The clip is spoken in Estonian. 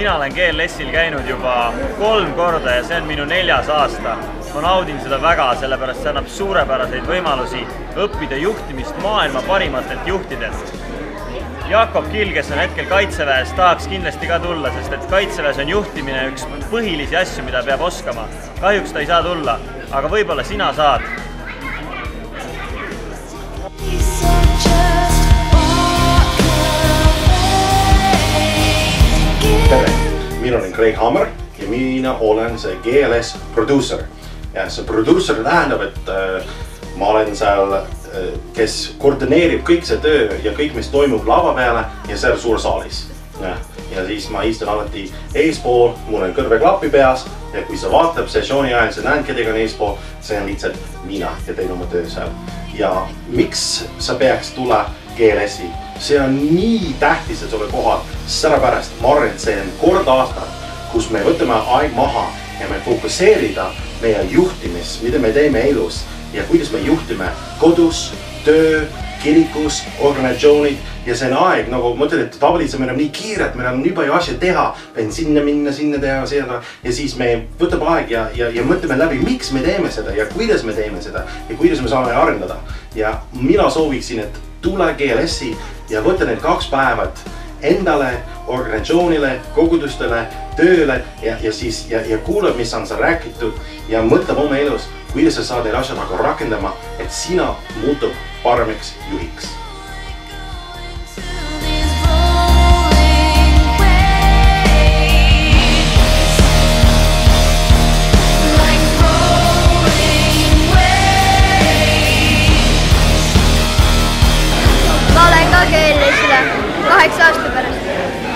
mina olen GLS-il käinud juba 3 korda ja see on minu 4. aasta. Ma naudin seda väga, sellepärast see annab suurepäraseid võimalusi õppida juhtimist maailma parimatelt juhtidelt. Jakob Kill, kes on hetkel Kaitseväes, tahaks kindlasti ka tulla, sest et Kaitseväes on juhtimine üks põhilisi asju, mida peab oskama. Kahjuks ta ei saa tulla, aga võib-olla sina saad. Tere, mina olen Craig Hammer ja mina olen see GLS producer. Ja see producer tähendab, et ma olen seal, kes koordineerib kõik see töö ja kõik, mis toimub lava peale ja seal suur saalis. Ja siis ma istun alati eespool, mul on kõrveklappi peas ja kui sa vaatab sessiooni ajal, sa näed, kedega on eespool, see on lihtsalt mina ja teen oma töö seal. Ja miks sa peaks tulla GLS-i? See on nii tähtis, et sa ole kohal, sellepärast ma arvan, et see on kord aastal, kus me võtame aeg maha ja me fokuseerida meie juhtimist, mida me teeme elus ja kuidas me juhtime kodus, töö, kirikus, organisatsioonid ja see on aeg, nagu ma ütlen, et tavaliselt meil on nii kiire, et meil on nii palju asja teha, pean sinna minna, sinna teha, ja siis me võtame aeg ja mõtleme läbi, miks me teeme seda ja kuidas me teeme seda ja kuidas me saame arendada. Ja mina sooviksin, et tule GLS-i ja võta need 2 päevad endale, organisatsioonile, kogudustele, tööle ja kuulab, mis on sa räägitud ja mõtleb oma elus, kuidas sa saad need asjad rakendama, et sina muutub paremaks juhiks. Ma olen ka GLS-ile 8 aasta pärast.